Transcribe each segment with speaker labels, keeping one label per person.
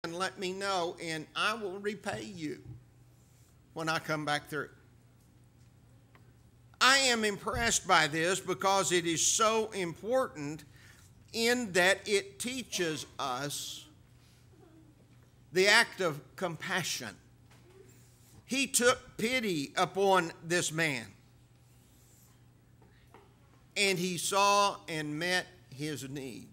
Speaker 1: and let me know, and I will repay you when I come back through. I am impressed by this because it is so important in that it teaches us the act of compassion. He took pity upon this man, and he saw and met his needs.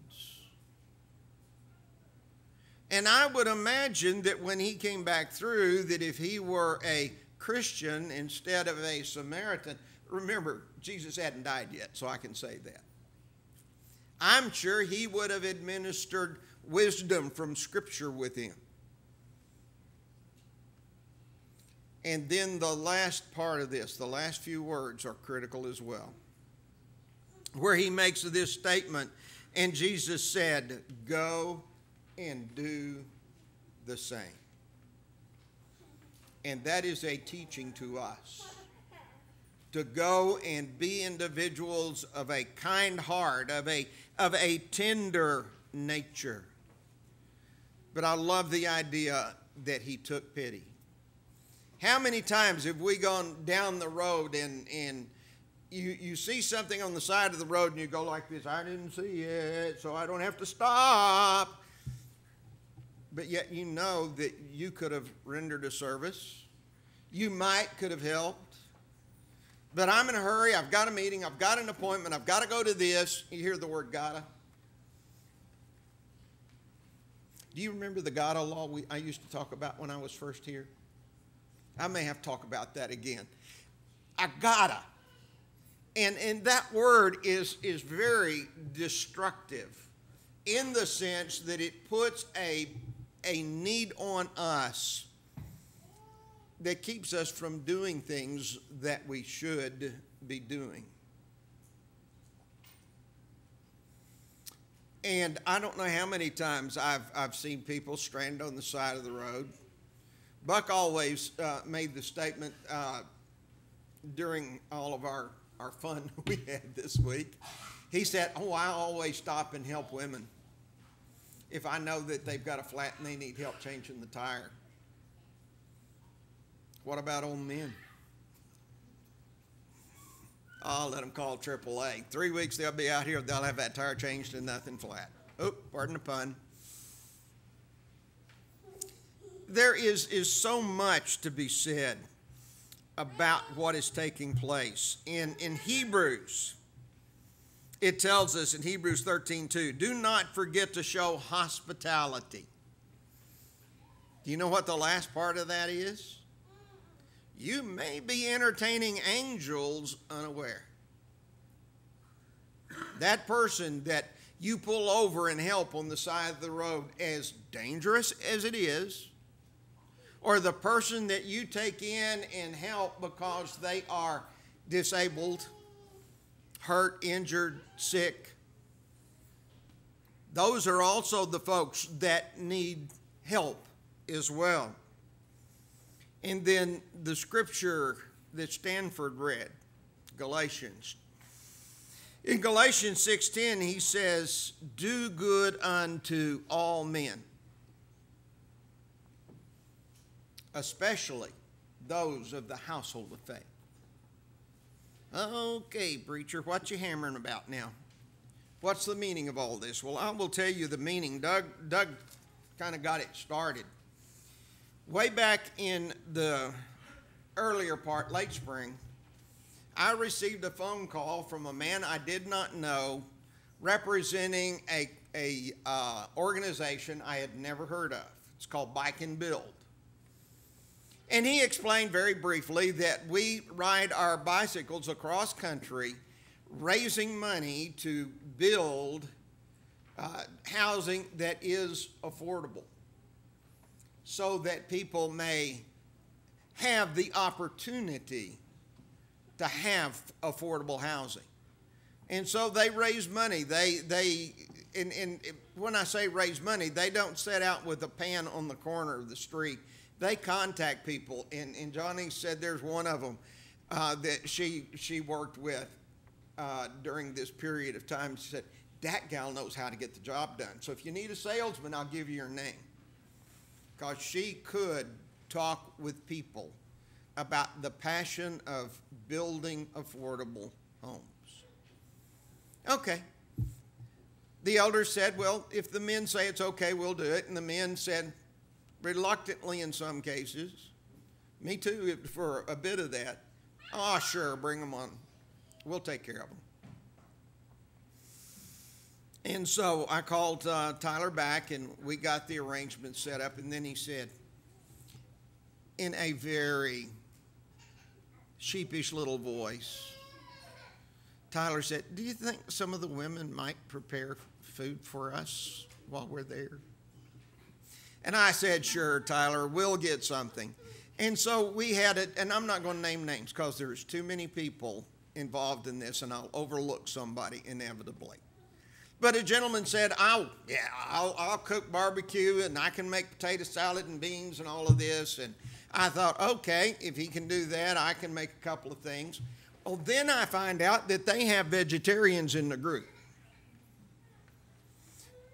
Speaker 1: And I would imagine that when he came back through, that if he were a Christian instead of a Samaritan, remember, Jesus hadn't died yet, so I can say that. I'm sure he would have administered wisdom from Scripture with him. And then the last part of this, the last few words are critical as well, where he makes this statement, and Jesus said, "Go and do the same." And that is a teaching to us, to go and be individuals of a kind heart, of a tender nature. But I love the idea that he took pity. How many times have we gone down the road and you see something on the side of the road and you go like this, "I didn't see it, so I don't have to stop." But yet you know that you could have rendered a service. You could have helped. But I'm in a hurry. I've got a meeting. I've got an appointment. I've got to go to this. You hear the word gotta? Do you remember the gotta law I used to talk about when I was first here? I may have to talk about that again. I gotta. And that word is very destructive in the sense that it puts a need on us that keeps us from doing things that we should be doing. And I don't know how many times I've seen people stranded on the side of the road. Buck always made the statement during all of our fun we had this week. He said, "Oh, I always stop and help women if I know that they've got a flat and they need help changing the tire." What about old men? I'll let them call AAA. 3 weeks they'll be out here, they'll have that tire changed and nothing flat. Oh, pardon the pun. There is so much to be said about what is taking place. In Hebrews, it tells us in Hebrews 13:2, "Do not forget to show hospitality." Do you know what the last part of that is? You may be entertaining angels unaware. That person that you pull over and help on the side of the road, as dangerous as it is, or the person that you take in and help because they are disabled, hurt, injured, sick, those are also the folks that need help as well. And then the scripture that Stanford read, Galatians. In Galatians 6:10, he says, "Do good unto all men, especially those of the household of faith." Okay, preacher, what you hammering about now? What's the meaning of all this? Well, I will tell you the meaning. Doug kind of got it started. Way back in the earlier part, late spring, I received a phone call from a man I did not know representing a organization I had never heard of. It's called Bike and Build. And he explained very briefly that we ride our bicycles across country raising money to build housing that is affordable, so that people may have the opportunity to have affordable housing. And so they raise money. And when I say raise money, they don't set out with a pan on the corner of the street. They contact people. And Johnny said there's one of them that she worked with during this period of time. She said, "That gal knows how to get the job done. So if you need a salesman, I'll give you your name." because she could talk with people about the passion of building affordable homes. Okay. The elders said, well, if the men say it's okay, we'll do it. And the men said, reluctantly in some cases, me too for a bit of that, oh, sure, bring them on. We'll take care of them. And so I called Tyler back, and we got the arrangement set up. And then he said, in a very sheepish little voice, Tyler said, do you think some of the women might prepare food for us while we're there? And I said, sure, Tyler, we'll get something. And so we had it, and I'm not going to name names because there's too many people involved in this, and I'll overlook somebody inevitably. But a gentleman said, I'll cook barbecue, and I can make potato salad and beans and all of this. And I thought, okay, if he can do that, I can make a couple of things. Well, then I find out that they have vegetarians in the group.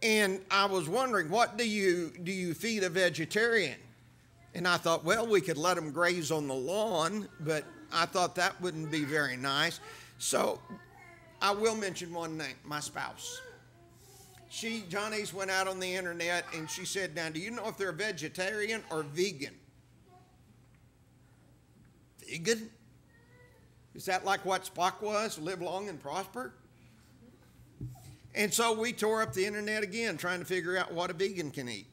Speaker 1: And I was wondering, what do you feed a vegetarian? And I thought, well, we could let them graze on the lawn, but I thought that wouldn't be very nice. So I will mention one name, my spouse. Johnny's went out on the internet, and she said, now, do you know if they're vegetarian or vegan? Vegan? Is that like what Spock was, live long and prosper? And so we tore up the internet again, trying to figure out what a vegan can eat.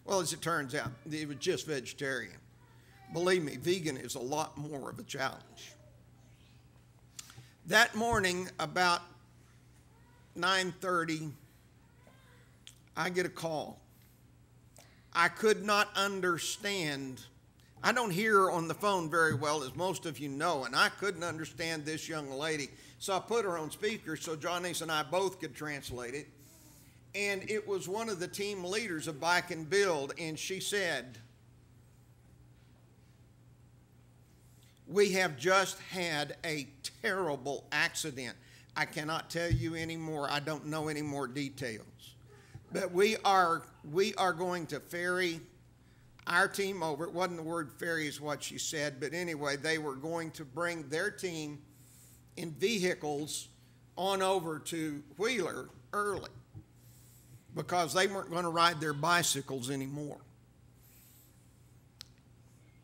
Speaker 1: Well, as it turns out, it was just vegetarian. Believe me, vegan is a lot more of a challenge. That morning, about 9:30, I get a call. I could not understand. I don't hear on the phone very well, as most of you know, and I couldn't understand this young lady. So I put her on speaker so Johnny's and I both could translate it. And it was one of the team leaders of Bike and Build, and she said, we have just had a terrible accident. I cannot tell you any more. I don't know any more details. But we are going to ferry our team over. It wasn't the word ferry is what she said, but anyway, they were going to bring their team in vehicles on over to Wheeler early because they weren't going to ride their bicycles anymore.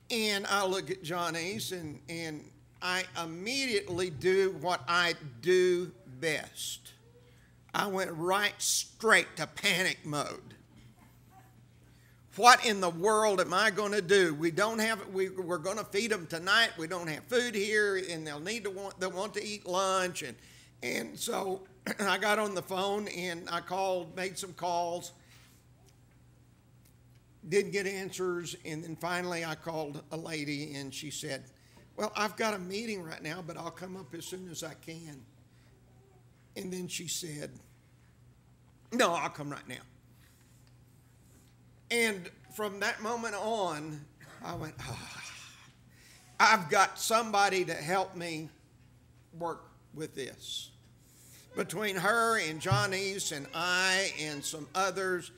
Speaker 1: And I look at Johnny's, and I immediately do what I do best. I went right straight to panic mode. What in the world am I going to do? We're going to feed them tonight. We don't have food here, and they'll want to eat lunch. And so I got on the phone, and I made some calls. Didn't get answers, and then finally I called a lady, and she said, well, I've got a meeting right now, but I'll come up as soon as I can. And then she said, no, I'll come right now. And from that moment on, I went, I've got somebody to help me work with this. Between her and Johnny's and I and some others,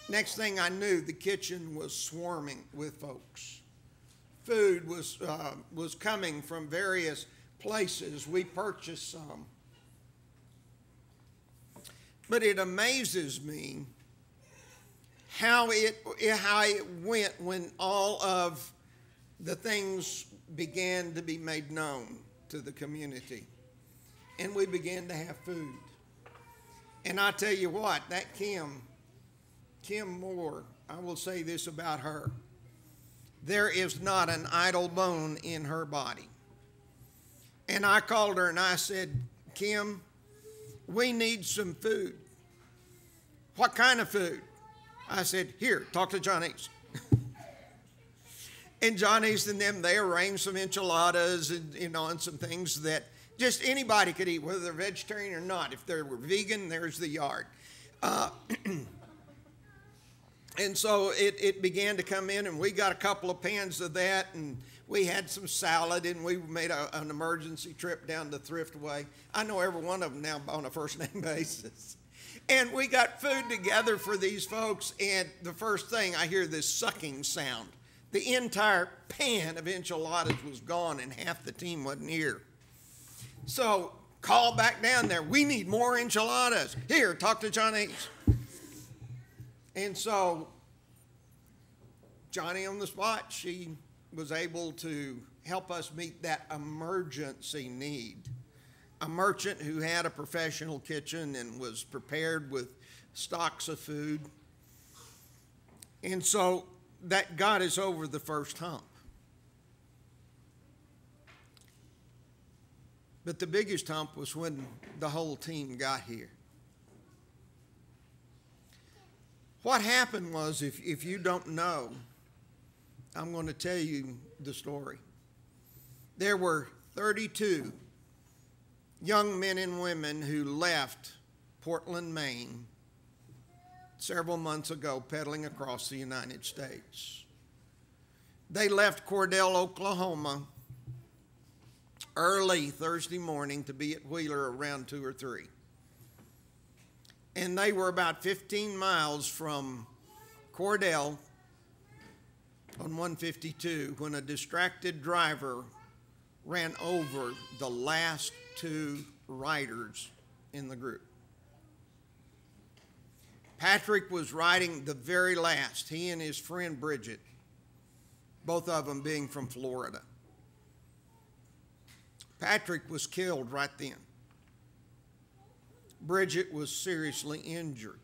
Speaker 1: next thing I knew, the kitchen was swarming with folks. Food was coming from various places. We purchased some. But it amazes me how it went when all of the things began to be made known to the community. And we began to have food. And I tell you what, that Kim Moore, I will say this about her. There is not an idle bone in her body. And I called her and I said, Kim, we need some food. What kind of food? I said, here, talk to Johnny's. And Johnny's and them, they arranged some enchiladas and some things that just anybody could eat, whether they're vegetarian or not. If they were vegan, there's the yard. And so it began to come in, and we got a couple of pans of that, and we had some salad, and we made an emergency trip down to Thriftway. I know every one of them now on a first-name basis. And we got food together for these folks, and the first thing I hear this sucking sound. The entire pan of enchiladas was gone, and half the team wasn't here. So call back down there. We need more enchiladas. Here, talk to Johnny. And so Johnny on the spot, she was able to help us meet that emergency need. A merchant who had a professional kitchen and was prepared with stocks of food. And so that got us over the first hump. But the biggest hump was when the whole team got here. What happened was, if you don't know, I'm going to tell you the story. There were 32 young men and women who left Portland, Maine, several months ago, pedaling across the United States. They left Cordell, Oklahoma, early Thursday morning to be at Wheeler around 2 or 3. And they were about 15 miles from Cordell on 152 when a distracted driver ran over the last 2 riders in the group. Patrick was riding the very last, he and his friend Bridget, both of them being from Florida. Patrick was killed right then. Bridget was seriously injured.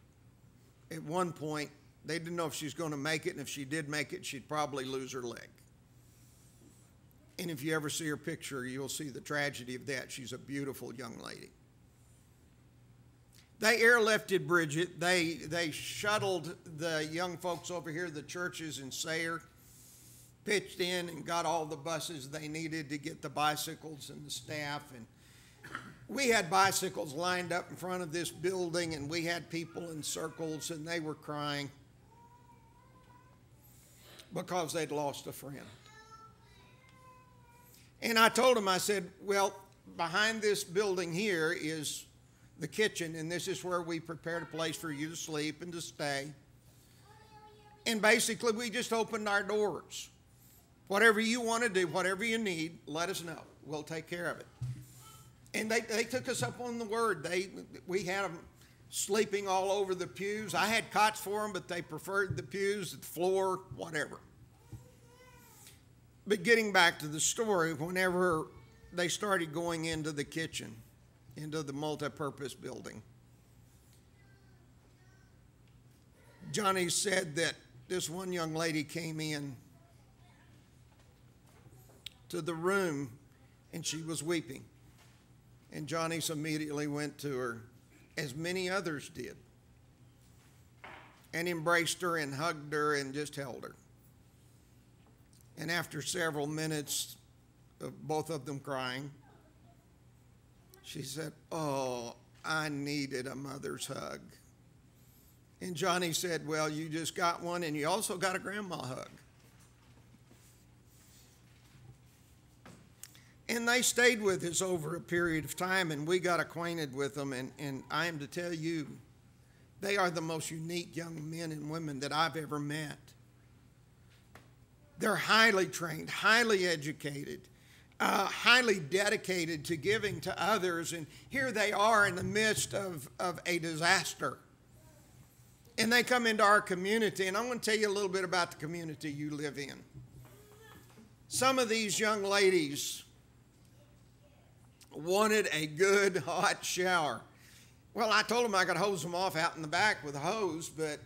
Speaker 1: At one point, they didn't know if she was going to make it, and if she did make it, she'd probably lose her leg. And if you ever see her picture, you'll see the tragedy of that. She's a beautiful young lady. They airlifted Bridget. They shuttled the young folks over here, the churches in Sayre, pitched in and got all the buses they needed to get the bicycles and the staff. And we had bicycles lined up in front of this building, and we had people in circles, and they were crying because they'd lost a friend. And I told them, I said, well, behind this building here is the kitchen, and this is where we prepared a place for you to sleep and to stay. And basically, we just opened our doors. Whatever you want to do, whatever you need, let us know. We'll take care of it. And they took us up on the word. We had them sleeping all over the pews. I had cots for them, but they preferred the pews, the floor, whatever. But getting back to the story, whenever they started going into the kitchen, into the multi-purpose building, Johnny said that this one young lady came in to the room and she was weeping. And Johnny immediately went to her, as many others did, and embraced her and hugged her and just held her. And after several minutes of both of them crying, she said, "Oh, I needed a mother's hug." And Johnny said, "Well, you just got one, and you also got a grandma hug." And they stayed with us over a period of time, and we got acquainted with them. And I am to tell you, they are the most unique young men and women that I've ever met. They're highly trained, highly educated, highly dedicated to giving to others. And here they are in the midst of a disaster. And they come into our community, and I'm going to tell you a little bit about the community you live in. Some of these young ladies wanted a good hot shower. Well, I told them I could hose them off out in the back with a hose, but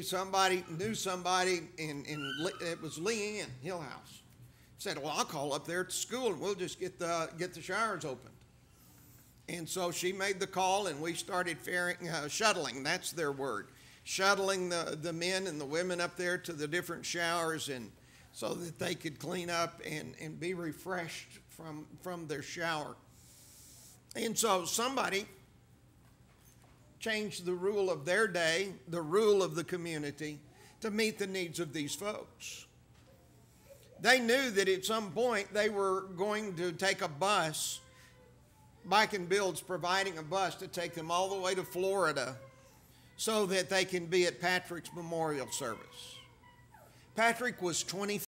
Speaker 1: somebody knew somebody, and it was Lee Ann Hillhouse. Said, "Well, I'll call up there at the school and we'll just get the showers opened." And so she made the call, and we started shuttling. That's their word, shuttling the men and the women up there to the different showers, and so that they could clean up and be refreshed from their shower. And so somebody changed the rule of their day, the rule of the community, to meet the needs of these folks. They knew that at some point they were going to take a bus Bike and Build's providing a bus to take them all the way to Florida so that they can be at Patrick's memorial service. Patrick was 25.